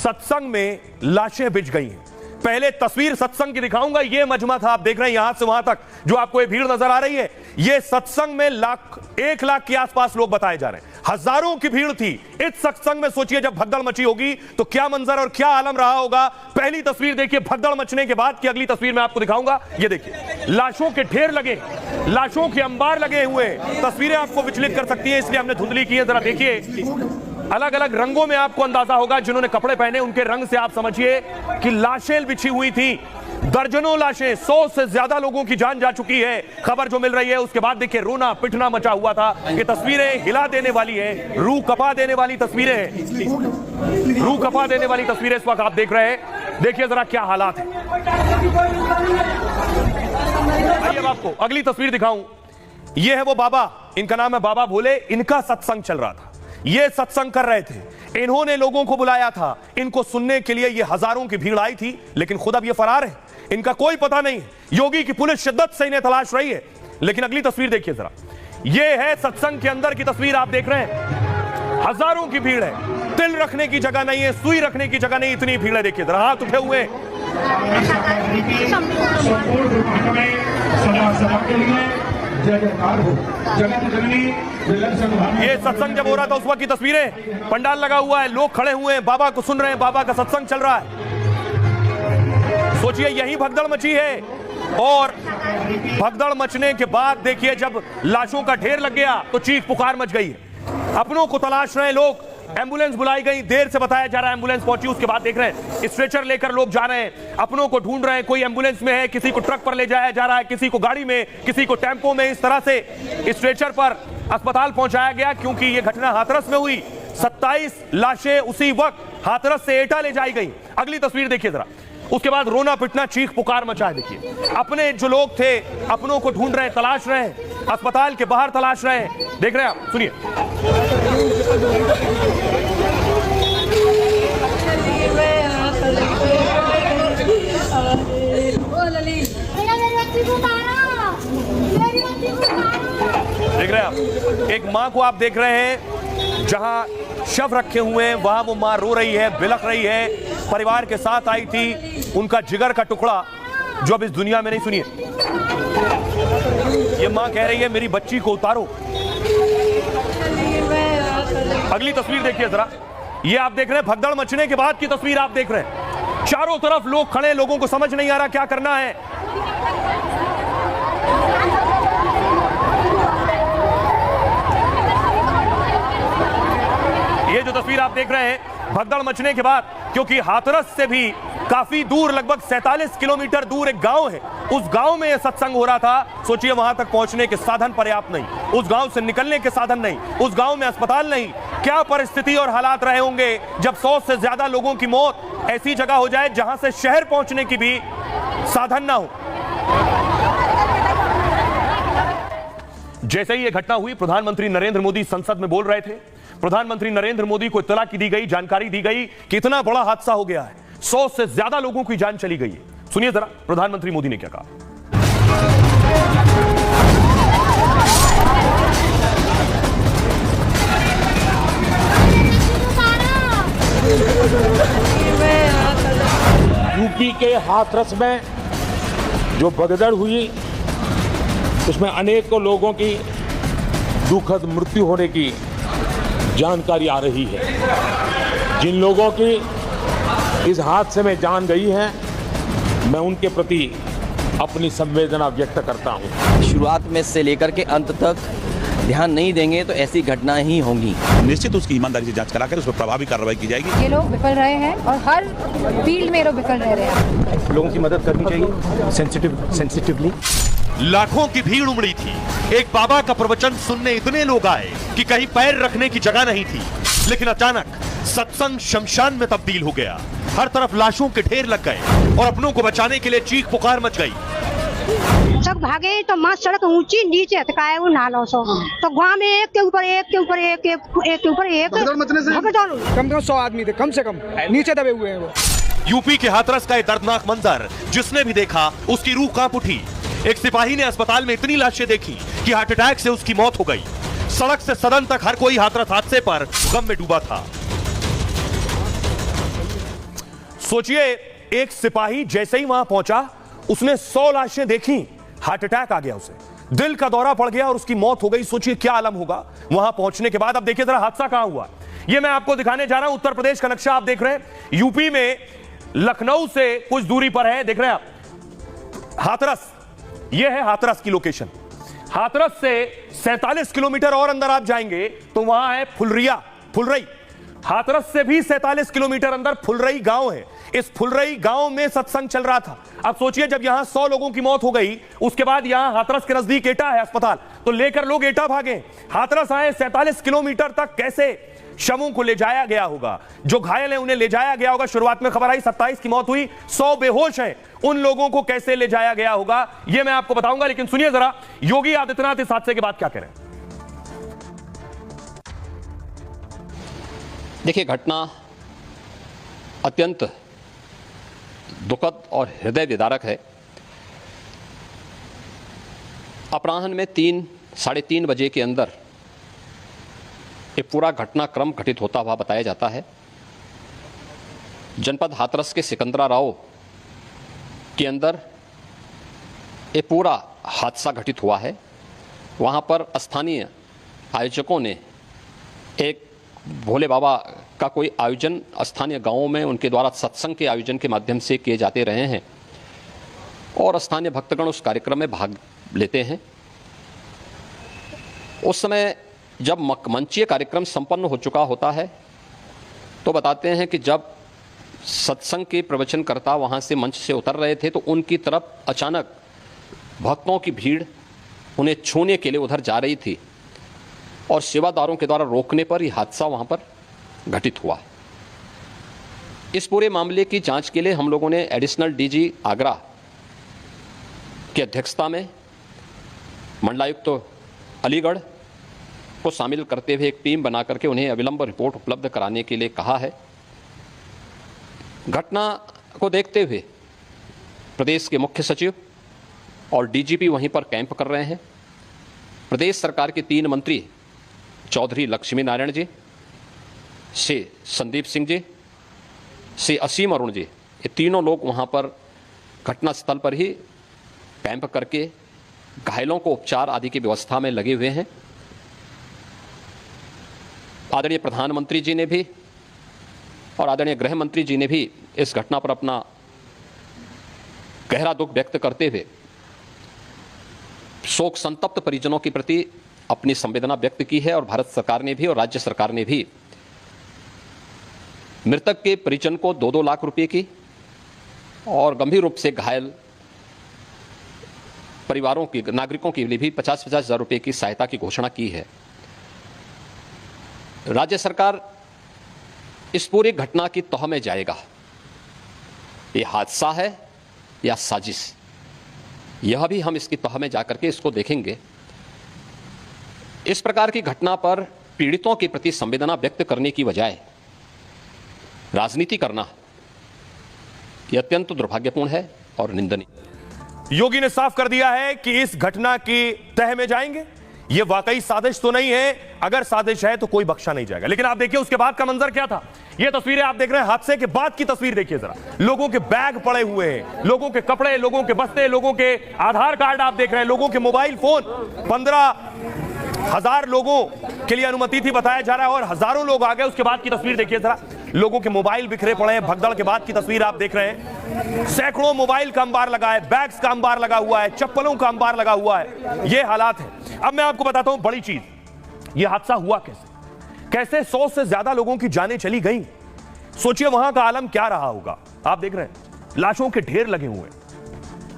सत्संग में लाशें बिछ गई हैं। पहले तस्वीर सत्संग की दिखाऊंगा। यह मजमा था, आप देख रहे हैं यहां से वहां तक जो आपको ये भीड़ नजर आ रही है। यह सत्संग में 1 लाख के आसपास लोग बताए जा रहे हैं। हजारों की भीड़ थी इस सत्संग में। सोचिए जब भगदड़ मची होगी तो क्या मंजर और क्या आलम रहा होगा। पहली तस्वीर देखिए भगदड़ मचने के बाद की। अगली तस्वीर मैं आपको दिखाऊंगा। ये देखिए लाशों के ढेर लगे, लाशों के अंबार लगे हुए। तस्वीरें आपको विचलित कर सकती है, इसलिए हमने धुंधली की है। जरा देखिए अलग अलग रंगों में आपको अंदाजा होगा। जिन्होंने कपड़े पहने उनके रंग से आप समझिए कि लाशें बिछी हुई थी। दर्जनों लाशें, 100 से ज्यादा लोगों की जान जा चुकी है, खबर जो मिल रही है। उसके बाद देखिए रोना पिटना मचा हुआ था। ये तस्वीरें हिला देने वाली है, रूह कपा देने वाली तस्वीरें हैं। रूह कपा देने वाली तस्वीरें इस वक्त आप देख रहे हैं। देखिए जरा क्या हालात है। आइए अब आपको अगली तस्वीर दिखाऊं। ये है वो बाबा, इनका नाम है बाबा भोले। इनका सत्संग चल रहा था, ये सत्संग कर रहे थे। इन्होंने लोगों को बुलाया था, इनको सुनने के लिए ये हजारों की भीड़ आई थी। लेकिन खुद अब ये फरार है, इनका कोई पता नहीं। योगी की पुलिस शिद्दत से इन्हें तलाश रही है। लेकिन अगली तस्वीर देखिए जरा। ये है सत्संग के अंदर की तस्वीर, आप देख रहे हैं। हजारों की भीड़ है, तिल रखने की जगह नहीं है, सुई रखने की जगह नहीं, इतनी भीड़ है। देखिए जरा हाथ उठे हुए। ये सत्संग जब हो रहा था उस वक्त की तस्वीरें। पंडाल लगा हुआ है, लोग खड़े हुए हैं, बाबा को सुन रहे हैं, बाबा का सत्संग चल रहा है। सोचिए यही भगदड़ मची है। और भगदड़ मचने के बाद देखिए जब लाशों का ढेर लग गया तो चीख पुकार मच गई है। अपनों को तलाश रहे हैं लोग। एम्बुलेंस बुलाई गई, देर से बताया जा रहा है एम्बुलेंस पहुंची। उसके बाद देख रहे हैं स्ट्रेचर लेकर लोग जा रहे हैं, अपनों को ढूंढ रहे हैं। कोई एम्बुलेंस में है, किसी को ट्रक पर ले जाया जा रहा है, किसी को गाड़ी में, किसी को टेम्पो में। इस तरह से स्ट्रेचर पर अस्पताल पहुंचाया गया क्योंकि यह घटना हाथरस में हुई। 27 लाशें उसी वक्त हाथरस से एटा ले जाई गई। अगली तस्वीर देखिए जरा। उसके बाद रोना पिटना चीख पुकार मचा है। देखिए अपने जो लोग थे अपनों को ढूंढ रहे हैं, तलाश रहे हैं, अस्पताल के बाहर तलाश रहे हैं। देख रहे हैं आप, सुनिए। देख रहे हैं आप, एक मां को आप देख रहे हैं जहां शव रखे हुए हैं, वहां वो मां रो रही है, बिलख रही है। परिवार के साथ आई थी, उनका जिगर का टुकड़ा जो अब इस दुनिया में नहीं। सुनिए ये मां कह रही है मेरी बच्ची को उतारो। अगली तस्वीर देखिए जरा। ये आप देख रहे हैं भगदड़ मचने के बाद की तस्वीर आप देख रहे हैं। चारों तरफ लोग खड़े, लोगों को समझ नहीं आ रहा क्या करना है। ये जो तस्वीर आप देख रहे हैं भगदड़ मचने के बाद, क्योंकि हाथरस से भी काफी दूर, लगभग 47 किलोमीटर दूर एक गांव है, उस गांव में यह सत्संग हो रहा था। सोचिए वहां तक पहुंचने के साधन पर्याप्त नहीं, उस गांव से निकलने के साधन नहीं, उस गांव में अस्पताल नहीं। क्या परिस्थिति और हालात रहे होंगे जब 100 से ज्यादा लोगों की मौत ऐसी जगह हो जाए जहां से शहर पहुंचने की भी साधन ना हो। जैसे ही यह घटना हुई, प्रधानमंत्री नरेंद्र मोदी संसद में बोल रहे थे। प्रधानमंत्री नरेंद्र मोदी को इत्तला की दी गई, जानकारी दी गई कि इतना बड़ा हादसा हो गया है, 100 से ज्यादा लोगों की जान चली गई है। सुनिए जरा प्रधानमंत्री मोदी ने क्या कहा। यूपी के हाथरस में जो भगदड़ हुई उसमें अनेकों लोगों की दुखद मृत्यु होने की जानकारी आ रही है। जिन लोगों की इस हादसे में जान गई है, मैं उनके प्रति अपनी संवेदना व्यक्त करता हूं। शुरुआत में से लेकर के अंत तक ध्यान नहीं देंगे तो ऐसी घटनाएं ही होंगी। निश्चित उसकी ईमानदारी से जांच कराकर उस पर प्रभावी कार्रवाई की जाएगी। ये लोग विफल रहे हैं और हर फील्ड में ये लोग विफल रह रहे हैं। लोगों की मदद करनी चाहिए सेंसिटिवली। लाखों की भीड़ उमड़ी थी। एक बाबा का प्रवचन सुनने इतने लोग आए कि कहीं पैर रखने की जगह नहीं थी। लेकिन अचानक सत्संग शमशान में तब्दील हो गया। हर तरफ लाशों के ढेर लग गए और अपनों को बचाने के लिए चीख पुकार मच गई। सब भागे तो माँ सड़क ऊंची नीचे हटकाए वो नालों से, तो गाँव में एक के ऊपर एक के ऊपर एक के ऊपर एक कम 100 आदमी थे, कम से कम नीचे दबे हुए हैं वो। यूपी के हाथरस का ये दर्दनाक मंजर जिसने भी देखा उसकी रूह कांप उठी। एक सिपाही ने अस्पताल में इतनी लाशें देखी कि हार्ट अटैक से उसकी मौत हो गई। सड़क से सदन तक हर कोई हाथरस हादसे पर गम में डूबा था। सोचिए, एक सिपाही जैसे ही वहां पहुंचा, उसने 100 लाशें देखी, हार्ट अटैक आ गया, उसे दिल का दौरा पड़ गया और उसकी मौत हो गई। सोचिए क्या आलम होगा वहां पहुंचने के बाद। अब देखिए जरा हादसा कहां हुआ, यह मैं आपको दिखाने जा रहा हूं। उत्तर प्रदेश का नक्शा आप देख रहे हैं, यूपी में लखनऊ से कुछ दूरी पर है, देख रहे हैं आप, हाथरस। यह है हाथरस की लोकेशन। हाथरस से 47 किलोमीटर और अंदर आप जाएंगे तो वहां है फुलरई। हाथरस से भी 47 किलोमीटर अंदर फुलरई गांव है। इस फुलरई गांव में सत्संग चल रहा था। अब सोचिए, जब यहां 100 लोगों की मौत हो गई, उसके बाद यहां हाथरस के नजदीक एटा है अस्पताल, तो लेकर लोग एटा भागे, हाथरस आए। 47 किलोमीटर तक कैसे शवों को ले जाया गया होगा, जो घायल हैं उन्हें ले जाया गया होगा। शुरुआत में खबर आई 27 की मौत हुई, 100 बेहोश हैं, उन लोगों को कैसे ले जाया गया होगा यह मैं आपको बताऊंगा। लेकिन सुनिए जरा योगी आदित्यनाथ इस हादसे के बाद क्या कह रहे हैं। देखिए, घटना अत्यंत दुखद और हृदय विदारक है। अपराह्न में 3-3:30 बजे के अंदर ये पूरा घटनाक्रम घटित होता हुआ बताया जाता है। जनपद हाथरस के सिकंदरा राव के अंदर ये पूरा हादसा घटित हुआ है। वहाँ पर स्थानीय आयोजकों ने एक भोले बाबा का कोई आयोजन स्थानीय गांवों में उनके द्वारा सत्संग के आयोजन के माध्यम से किए जाते रहे हैं और स्थानीय भक्तगण उस कार्यक्रम में भाग लेते हैं। उस समय जब मंचीय कार्यक्रम संपन्न हो चुका होता है तो बताते हैं कि जब सत्संग के प्रवचनकर्ता वहां से मंच से उतर रहे थे तो उनकी तरफ अचानक भक्तों की भीड़ उन्हें छूने के लिए उधर जा रही थी और सेवादारों के द्वारा रोकने पर यह हादसा वहां पर घटित हुआ। इस पूरे मामले की जांच के लिए हम लोगों ने एडिशनल डीजी आगरा की अध्यक्षता में मंडलायुक्त अलीगढ़ को शामिल करते हुए एक टीम बना करके उन्हें अविलंब रिपोर्ट उपलब्ध कराने के लिए कहा है। घटना को देखते हुए प्रदेश के मुख्य सचिव और डीजीपी वहीं पर कैंप कर रहे हैं। प्रदेश सरकार के 3 मंत्री चौधरी लक्ष्मी नारायण जी, श्री संदीप सिंह जी, श्री असीम अरुण जी, ये तीनों लोग वहां पर घटनास्थल पर ही कैंप करके घायलों को उपचार आदि की व्यवस्था में लगे हुए हैं। आदरणीय प्रधानमंत्री जी ने भी और आदरणीय गृह मंत्री जी ने भी इस घटना पर अपना गहरा दुख व्यक्त करते हुए शोक संतप्त परिजनों के प्रति अपनी संवेदना व्यक्त की है और भारत सरकार ने भी और राज्य सरकार ने भी मृतक के परिजन को 2-2 लाख रुपए की और गंभीर रूप से घायल परिवारों की नागरिकों के लिए भी 50-50 हजार रुपए की सहायता की घोषणा की है। राज्य सरकार इस पूरी घटना की तह में जाएगा। ये हादसा है या साजिश, यह भी हम इसकी तह में जाकर के इसको देखेंगे। इस प्रकार की घटना पर पीड़ितों के प्रति संवेदना व्यक्त करने की बजाय राजनीति करना यह अत्यंत दुर्भाग्यपूर्ण है और निंदनीय। योगी ने साफ कर दिया है कि इस घटना की तह में जाएंगे। यह वाकई साजिश तो नहीं है, अगर साजिश है तो कोई बख्शा नहीं जाएगा। लेकिन आप देखिए उसके बाद का मंजर क्या था। यह तस्वीरें आप देख रहे हैं, हादसे के बाद की तस्वीर देखिए जरा। लोगों के बैग पड़े हुए हैं, लोगों के कपड़े, लोगों के बस्ते, लोगों के आधार कार्ड आप देख रहे हैं, लोगों के मोबाइल फोन। 15,000 लोगों के लिए अनुमति थी बताया जा रहा है और हजारों लोग आ गए। उसके बाद की तस्वीर देखिए जरा, लोगों के मोबाइल बिखरे पड़े हैं। भगदड़ के बाद की तस्वीर आप देख रहे हैं, सैकड़ों मोबाइल का अंबार लगा है, बैग्स का अंबार लगा हुआ है, चप्पलों का अंबार लगा हुआ है। यह हालात है। अब मैं आपको बताता हूं बड़ी चीज, यह हादसा हुआ कैसे 100 से ज्यादा लोगों की जानें चली गई। सोचिए वहां का आलम क्या रहा होगा। आप देख रहे हैं लाशों के ढेर लगे हुए,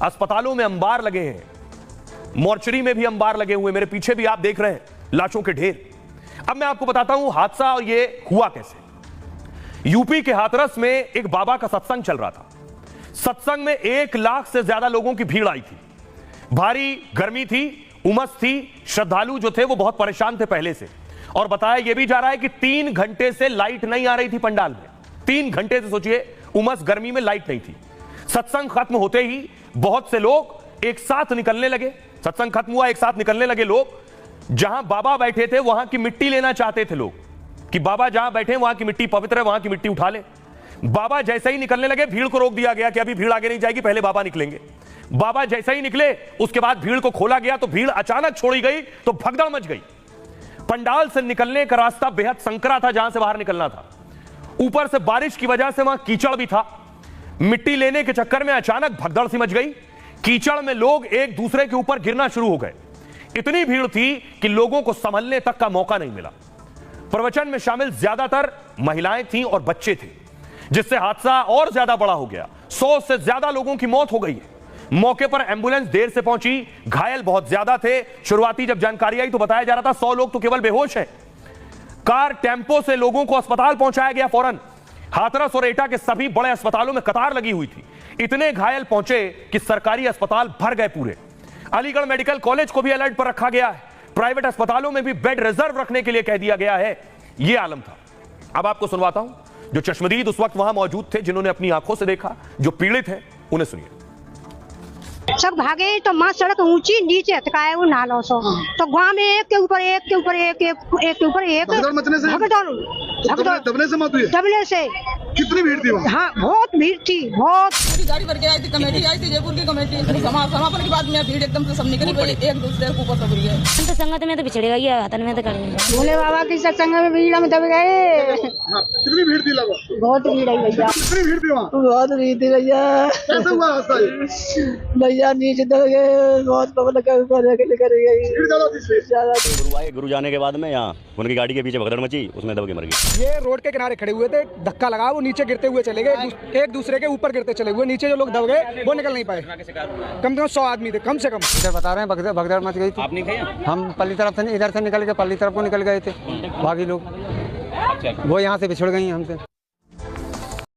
अस्पतालों में अंबार लगे हैं, मोर्चरी में भी अंबार लगे हुए, मेरे पीछे भी आप देख रहे हैं लाशों के ढेर। अब मैं आपको बताता हूं हादसा और ये हुआ कैसे। यूपी के हाथरस में एक बाबा का सत्संग चल रहा था। सत्संग में 1 लाख से ज्यादा लोगों की भीड़ आई थी। भारी गर्मी थी, उमस थी, श्रद्धालु जो थे वो बहुत परेशान थे पहले से। और बताया यह भी जा रहा है कि 3 घंटे से लाइट नहीं आ रही थी पंडाल में। 3 घंटे से सोचिए उमस गर्मी में लाइट नहीं थी। सत्संग खत्म होते ही बहुत से लोग एक साथ निकलने लगे। सत्संग खत्म हुआ, एक साथ निकलने लगे लोग। जहां बाबा बैठे थे वहां की मिट्टी लेना चाहते थे लोग, कि बाबा जहां बैठे वहां की मिट्टी पवित्र है, वहां की मिट्टी उठा ले। बाबा जैसे ही निकलने लगे भीड़ को रोक दिया गया कि अभी भीड़ आगे नहीं जाएगी, पहले बाबा निकलेंगे। बाबा जैसे ही निकले उसके बाद भीड़ को खोला गया तो भीड़ अचानक छोड़ी गई तो भगदड़ मच गई। पंडाल से निकलने का रास्ता बेहद संकरा था जहां से बाहर निकलना था। ऊपर से बारिश की वजह से वहां कीचड़ भी था। मिट्टी लेने के चक्कर में अचानक भगदड़ सी मच गई। कीचड़ में लोग एक दूसरे के ऊपर गिरना शुरू हो गए। इतनी भीड़ थी कि लोगों को संभलने तक का मौका नहीं मिला। प्रवचन में शामिल ज्यादातर महिलाएं थीं और बच्चे थे, जिससे हादसा और ज्यादा बड़ा हो गया। 100 से ज्यादा लोगों की मौत हो गई है। मौके पर एंबुलेंस देर से पहुंची, घायल बहुत ज्यादा थे। शुरुआती जब जानकारी आई तो बताया जा रहा था 100 लोग तो केवल बेहोश हैं। कार टेम्पो से लोगों को अस्पताल पहुंचाया गया फौरन। हाथरस और एटा के सभी बड़े अस्पतालों में कतार लगी हुई थी। इतने घायल पहुंचे कि सरकारी अस्पताल भर गए पूरे। अलीगढ़ मेडिकल कॉलेज को भी अलर्ट पर रखा गया है। प्राइवेट अस्पतालों में भी बेड रिजर्व रखने के लिए कह दिया गया है। यह आलम था। अब आपको सुनवाता हूं जो चश्मदीद उस वक्त वहां मौजूद थे, जिन्होंने अपनी आंखों से देखा, जो पीड़ित हैं, उन्हें सुनिए। सब भागे तो माँ सड़क ऊंची नीचे हटकाए वो नालों सो तो गाँव में एक के ऊपर एक के ऊपर एक के ऊपर एक भगदड़ दबने से मौत हुई है। दबने से कितनी भीड़ थी वहाँ? हाँ बहुत भीड़ थी, बहुत। गाड़ी भर के आई थी, कमेटी आई थी, जयपुर की कमेटी। समापन के बाद में भीड़ एकदम से सब निकली पड़ी, एक दूसरे के ऊपर दब गई है। तो संगत में तो पिछड़ेगा ही, हाथन में तो करेंगे। भोले बाबा की सत्संग में भीड़ में दब गए। कितनी भीड़ थी लगभग? बहुत भीड़ है भैया, कितनी भीड़ थी वहाँ? बहुत भीड़ थी भैया। कैसे हुआ हादसा ये? भैया नीचे दब गए, बहुत पब्लिक ऊपर कर गई। भीड़ ज्यादा थी? ज्यादा। गुरु आए, गुरु जाने के बाद में यहाँ उनकी गाड़ी के पीछे भगदड़ मची, उसमें दब के मर गई। ये रोड के किनारे खड़े हुए थे, धक्का लगा, वो नीचे गिरते हुए चले गए, एक दूसरे के ऊपर गिरते चले हुए। नीचे जो लोग दब गए वो निकल नहीं पाए। कम से कम 100 आदमी थे, कम से कम। इधर बता रहे हैं भगदड़ मच गई थी। आप नहीं गए? हम पल्ली तरफ से, इधर से निकल के पल्ली तरफ को निकल गए थे, बाकी लोग वो यहाँ से बिछड़ गई हमसे।